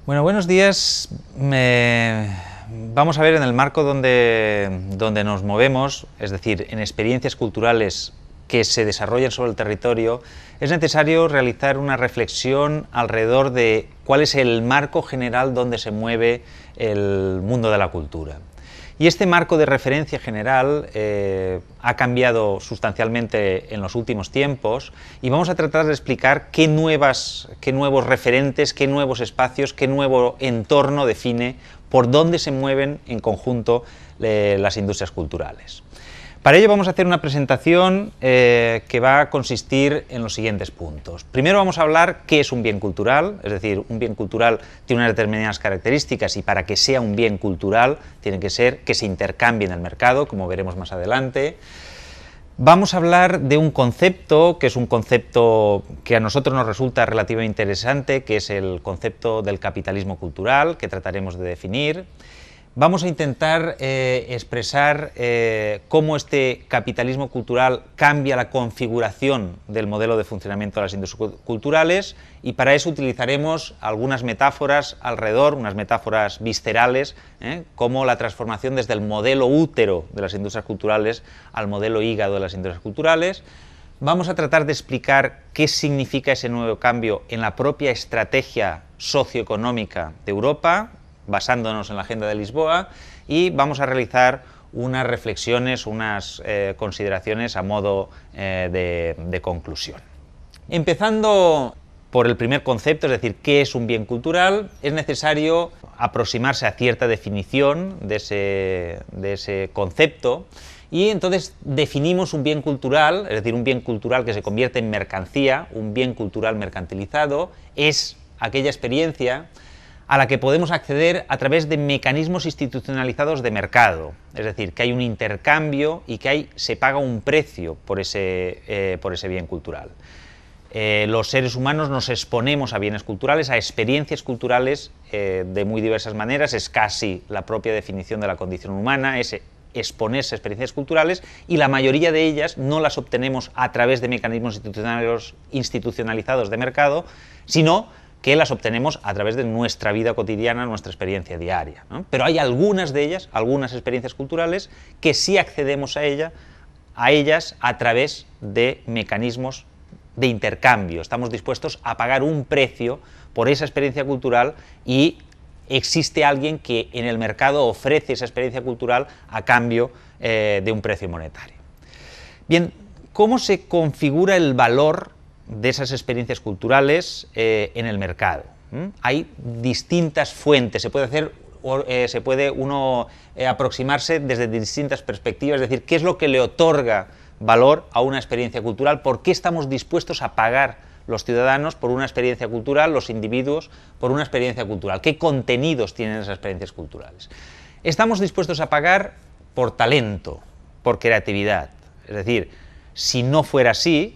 Bueno, buenos días. Vamos a ver en el marco donde nos movemos, es decir, en experiencias culturales que se desarrollan sobre el territorio, es necesario realizar una reflexión alrededor de cuál es el marco general donde se mueve el mundo de la cultura. Y este marco de referencia general ha cambiado sustancialmente en los últimos tiempos y vamos a tratar de explicar qué nuevos referentes, qué nuevos espacios, qué nuevo entorno define por dónde se mueven en conjunto las industrias culturales. Para ello vamos a hacer una presentación que va a consistir en los siguientes puntos. Primero vamos a hablar qué es un bien cultural, es decir, un bien cultural tiene unas determinadas características y para que sea un bien cultural tiene que ser que se intercambie en el mercado, como veremos más adelante. Vamos a hablar de un concepto, que es un concepto que a nosotros nos resulta relativamente interesante, que es el concepto del capitalismo cultural, que trataremos de definir. Vamos a intentar expresar cómo este capitalismo cultural cambia la configuración del modelo de funcionamiento de las industrias culturales y para eso utilizaremos algunas metáforas alrededor, unas metáforas viscerales, como la transformación desde el modelo útero de las industrias culturales al modelo hígado de las industrias culturales. Vamos a tratar de explicar qué significa ese nuevo cambio en la propia estrategia socioeconómica de Europa, basándonos en la Agenda de Lisboa, y vamos a realizar unas reflexiones, unas consideraciones a modo de conclusión. Empezando por el primer concepto, es decir, ¿qué es un bien cultural? Es necesario aproximarse a cierta definición de ese concepto y entonces definimos un bien cultural, es decir, un bien cultural que se convierte en mercancía, un bien cultural mercantilizado, es aquella experiencia a la que podemos acceder a través de mecanismos institucionalizados de mercado, es decir, que hay un intercambio y que se paga un precio por ese bien cultural. Los seres humanos nos exponemos a bienes culturales, a experiencias culturales de muy diversas maneras, es casi la propia definición de la condición humana, es exponerse a experiencias culturales y la mayoría de ellas no las obtenemos a través de mecanismos institucionalizados de mercado, sino que las obtenemos a través de nuestra vida cotidiana, nuestra experiencia diaria, ¿no? Pero hay algunas de ellas, algunas experiencias culturales, que sí accedemos a ellas a través de mecanismos de intercambio. Estamos dispuestos a pagar un precio por esa experiencia cultural y existe alguien que en el mercado ofrece esa experiencia cultural a cambio de un precio monetario. Bien, ¿cómo se configura el valor de esas experiencias culturales en el mercado? Hay distintas fuentes, se puede uno aproximarse desde distintas perspectivas, es decir, ¿qué es lo que le otorga valor a una experiencia cultural? ¿Por qué estamos dispuestos a pagar los ciudadanos por una experiencia cultural, los individuos por una experiencia cultural? ¿Qué contenidos tienen esas experiencias culturales? Estamos dispuestos a pagar por talento, por creatividad, es decir, si no fuera así,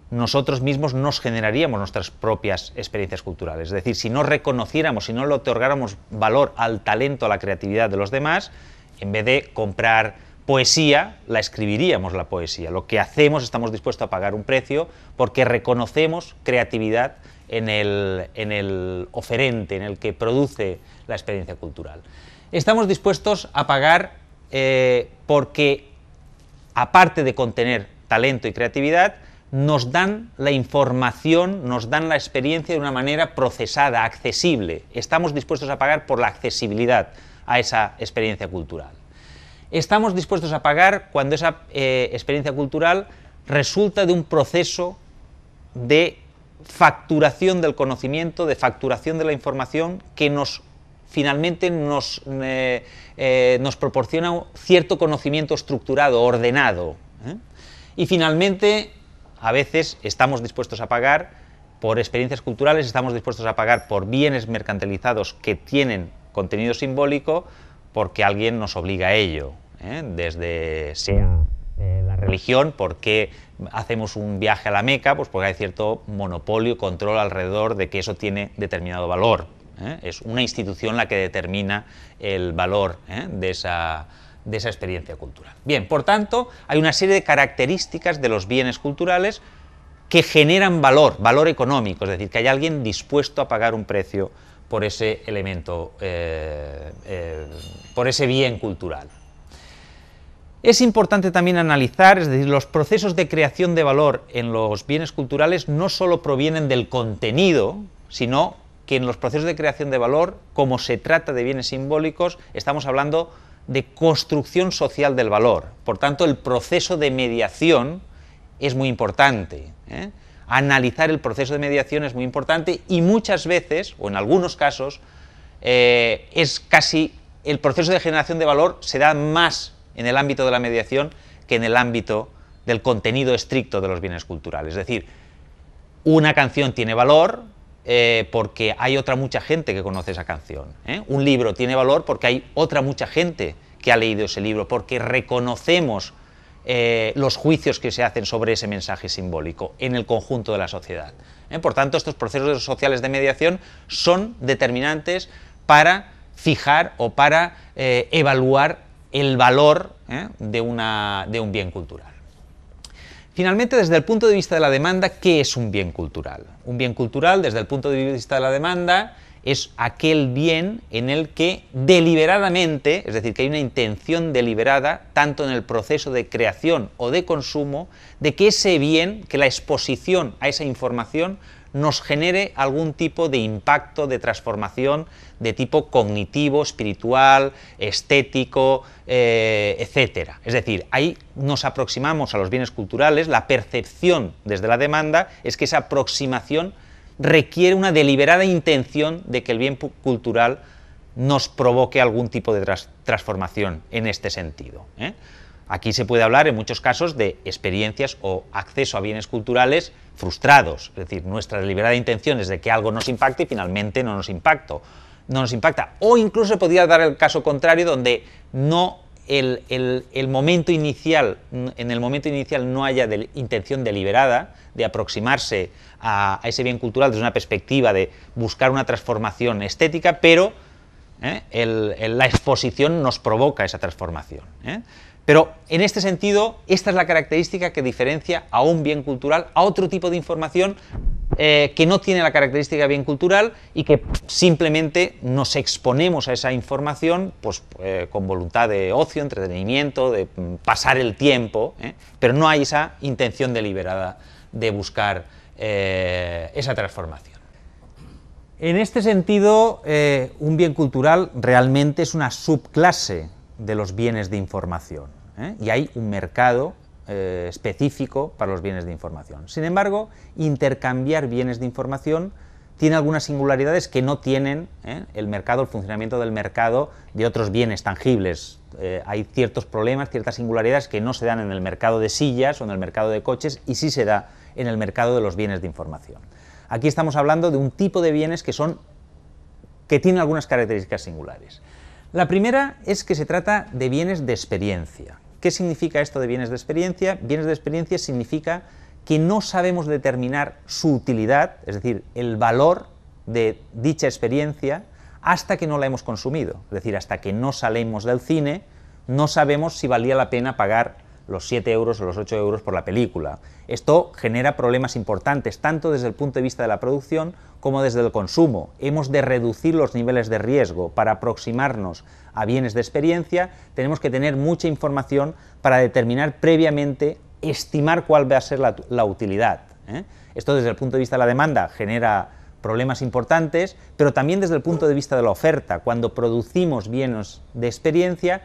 nosotros mismos nos generaríamos nuestras propias experiencias culturales. Es decir, si no reconociéramos, si no le otorgáramos valor al talento, a la creatividad de los demás, en vez de comprar poesía, la escribiríamos la poesía. Lo que hacemos, estamos dispuestos a pagar un precio porque reconocemos creatividad en el oferente, en el que produce la experiencia cultural. Estamos dispuestos a pagar porque, aparte de contener talento y creatividad, nos dan la información, nos dan la experiencia de una manera procesada, accesible. Estamos dispuestos a pagar por la accesibilidad a esa experiencia cultural. Estamos dispuestos a pagar cuando esa experiencia cultural resulta de un proceso de facturación del conocimiento, de facturación de la información que finalmente nos proporciona cierto conocimiento estructurado, ordenado. Y finalmente, a veces estamos dispuestos a pagar por experiencias culturales, estamos dispuestos a pagar por bienes mercantilizados que tienen contenido simbólico porque alguien nos obliga a ello, desde sea la religión, porque hacemos un viaje a la Meca, pues porque hay cierto monopolio, control alrededor de que eso tiene determinado valor. Es una institución la que determina el valor de esa experiencia cultural. Bien, por tanto, hay una serie de características de los bienes culturales que generan valor económico, es decir, que hay alguien dispuesto a pagar un precio por ese elemento, por ese bien cultural. Es importante también analizar, es decir, los procesos de creación de valor en los bienes culturales no solo provienen del contenido, sino que en los procesos de creación de valor, como se trata de bienes simbólicos, estamos hablando de construcción social del valor. Por tanto, el proceso de mediación es muy importante, ¿eh? Analizar el proceso de mediación es muy importante y muchas veces, o en algunos casos, es casi el proceso de generación de valor se da más en el ámbito de la mediación que en el ámbito del contenido estricto de los bienes culturales. Es decir, una canción tiene valor porque hay otra mucha gente que conoce esa canción, ¿eh? Un libro tiene valor porque hay otra mucha gente que ha leído ese libro, porque reconocemos los juicios que se hacen sobre ese mensaje simbólico en el conjunto de la sociedad. Por tanto, estos procesos sociales de mediación son determinantes para fijar o para evaluar el valor de un bien cultural. Finalmente, desde el punto de vista de la demanda, ¿qué es un bien cultural? Un bien cultural, desde el punto de vista de la demanda, es aquel bien en el que deliberadamente, es decir, que hay una intención deliberada, tanto en el proceso de creación o de consumo, de que ese bien, que la exposición a esa información, nos genere algún tipo de impacto, de transformación de tipo cognitivo, espiritual, estético, etc. Es decir, ahí nos aproximamos a los bienes culturales, la percepción desde la demanda es que esa aproximación requiere una deliberada intención de que el bien cultural nos provoque algún tipo de transformación en este sentido, ¿eh? Aquí se puede hablar en muchos casos de experiencias o acceso a bienes culturales frustrados, es decir, nuestra deliberada intención es de que algo nos impacte y finalmente no nos impacta. O incluso se podría dar el caso contrario donde no en el momento inicial no haya intención deliberada de aproximarse a ese bien cultural desde una perspectiva de buscar una transformación estética, pero la exposición nos provoca esa transformación, ¿eh? Pero en este sentido, esta es la característica que diferencia a un bien cultural a otro tipo de información que no tiene la característica de bien cultural y que simplemente nos exponemos a esa información pues, con voluntad de ocio, entretenimiento, de pasar el tiempo, pero no hay esa intención deliberada de buscar esa transformación. En este sentido, un bien cultural realmente es una subclase de los bienes de información, y hay un mercado específico para los bienes de información. Sin embargo, intercambiar bienes de información tiene algunas singularidades que no tienen el mercado, el funcionamiento del mercado de otros bienes tangibles. Hay ciertos problemas, ciertas singularidades que no se dan en el mercado de sillas o en el mercado de coches y sí se da en el mercado de los bienes de información. Aquí estamos hablando de un tipo de bienes que tienen algunas características singulares. La primera es que se trata de bienes de experiencia. ¿Qué significa esto de bienes de experiencia? Bienes de experiencia significa que no sabemos determinar su utilidad, es decir, el valor de dicha experiencia, hasta que no la hemos consumido. Es decir, hasta que no salimos del cine, no sabemos si valía la pena pagar los 7 euros o los 8 euros por la película. Esto genera problemas importantes, tanto desde el punto de vista de la producción como desde el consumo. Hemos de reducir los niveles de riesgo. Para aproximarnos a bienes de experiencia, tenemos que tener mucha información para determinar previamente, estimar cuál va a ser la utilidad, ¿eh? Esto desde el punto de vista de la demanda genera problemas importantes, pero también desde el punto de vista de la oferta. Cuando producimos bienes de experiencia,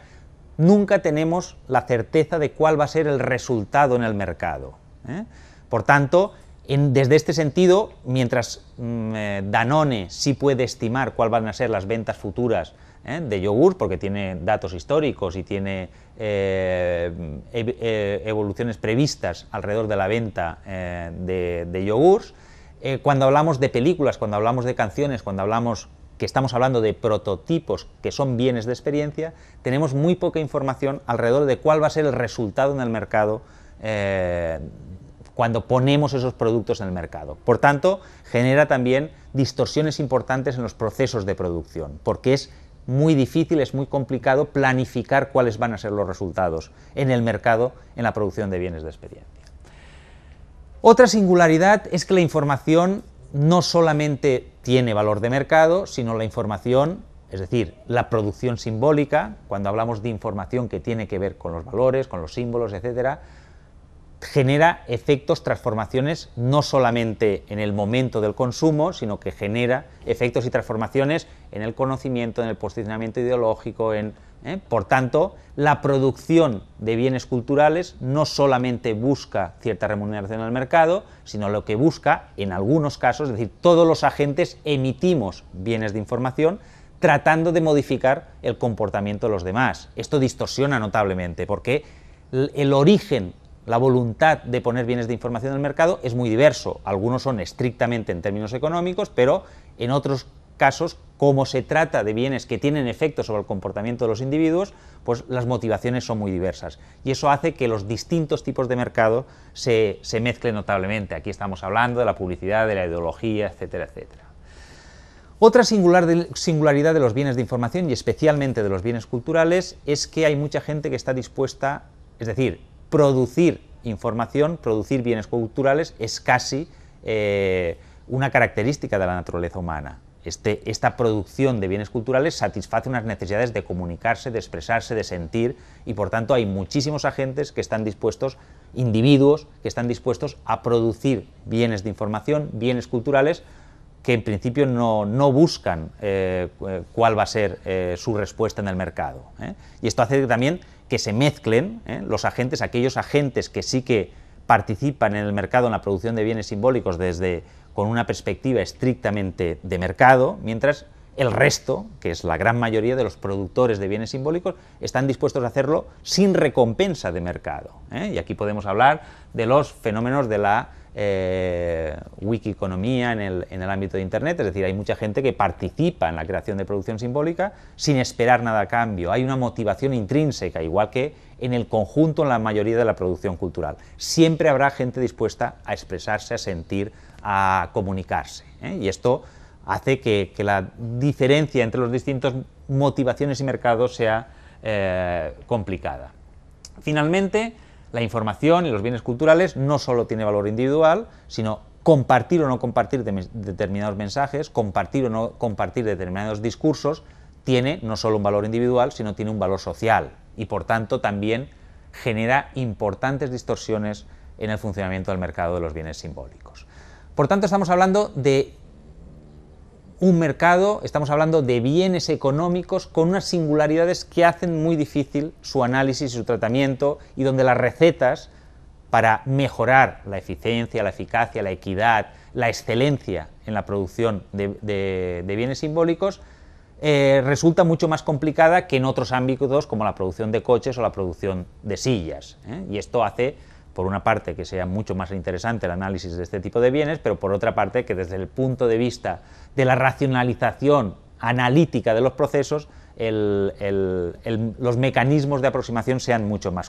nunca tenemos la certeza de cuál va a ser el resultado en el mercado, ¿eh? Por tanto, desde este sentido, mientras Danone sí puede estimar cuáles van a ser las ventas futuras de yogur, porque tiene datos históricos y tiene evoluciones previstas alrededor de la venta de yogures, cuando hablamos de películas, cuando hablamos de canciones, cuando hablamos que estamos hablando de prototipos que son bienes de experiencia, tenemos muy poca información alrededor de cuál va a ser el resultado en el mercado cuando ponemos esos productos en el mercado. Por tanto, genera también distorsiones importantes en los procesos de producción, porque es muy difícil, es muy complicado planificar cuáles van a ser los resultados en el mercado en la producción de bienes de experiencia. Otra singularidad es que la información no solamente tiene valor de mercado, sino la información, es decir, la producción simbólica, cuando hablamos de información que tiene que ver con los valores, con los símbolos, etcétera, genera efectos, transformaciones, no solamente en el momento del consumo, sino que genera efectos y transformaciones en el conocimiento, en el posicionamiento ideológico, por tanto, la producción de bienes culturales no solamente busca cierta remuneración en el mercado, sino lo que busca, en algunos casos, es decir, todos los agentes emitimos bienes de información tratando de modificar el comportamiento de los demás. Esto distorsiona notablemente, porque el origen, la voluntad de poner bienes de información en el mercado es muy diverso. Algunos son estrictamente en términos económicos, pero en otros casos, como se trata de bienes que tienen efecto sobre el comportamiento de los individuos, pues las motivaciones son muy diversas. Y eso hace que los distintos tipos de mercado se mezclen notablemente. Aquí estamos hablando de la publicidad, de la ideología, etcétera, etcétera. Otra singularidad de los bienes de información, y especialmente de los bienes culturales, es que hay mucha gente que está dispuesta, es decir, producir información, producir bienes culturales es casi una característica de la naturaleza humana. Esta producción de bienes culturales satisface unas necesidades de comunicarse, de expresarse, de sentir, y por tanto hay muchísimos agentes que están dispuestos, individuos que están dispuestos a producir bienes de información, bienes culturales, que en principio no buscan cuál va a ser su respuesta en el mercado. Y esto hace también que se mezclen los agentes, aquellos agentes que sí que participan en el mercado en la producción de bienes simbólicos con una perspectiva estrictamente de mercado, mientras el resto, que es la gran mayoría de los productores de bienes simbólicos, están dispuestos a hacerlo sin recompensa de mercado. Y aquí podemos hablar de los fenómenos de la wikiconomía en el ámbito de Internet, es decir, hay mucha gente que participa en la creación de producción simbólica sin esperar nada a cambio. Hay una motivación intrínseca, igual que en el conjunto, en la mayoría de la producción cultural. Siempre habrá gente dispuesta a expresarse, a sentir, a comunicarse. Y esto hace que la diferencia entre las distintas motivaciones y mercados sea complicada. Finalmente, la información y los bienes culturales no solo tiene valor individual, sino compartir o no compartir determinados mensajes, compartir o no compartir determinados discursos, tiene no solo un valor individual, sino tiene un valor social, y por tanto también genera importantes distorsiones en el funcionamiento del mercado de los bienes simbólicos. Por tanto, estamos hablando de un mercado, estamos hablando de bienes económicos con unas singularidades que hacen muy difícil su análisis y su tratamiento, y donde las recetas para mejorar la eficiencia, la eficacia, la equidad, la excelencia en la producción de bienes simbólicos resulta mucho más complicada que en otros ámbitos como la producción de coches o la producción de sillas. Y esto hace, por una parte, que sea mucho más interesante el análisis de este tipo de bienes, pero por otra parte que desde el punto de vista de la racionalización analítica de los procesos, los mecanismos de aproximación sean mucho más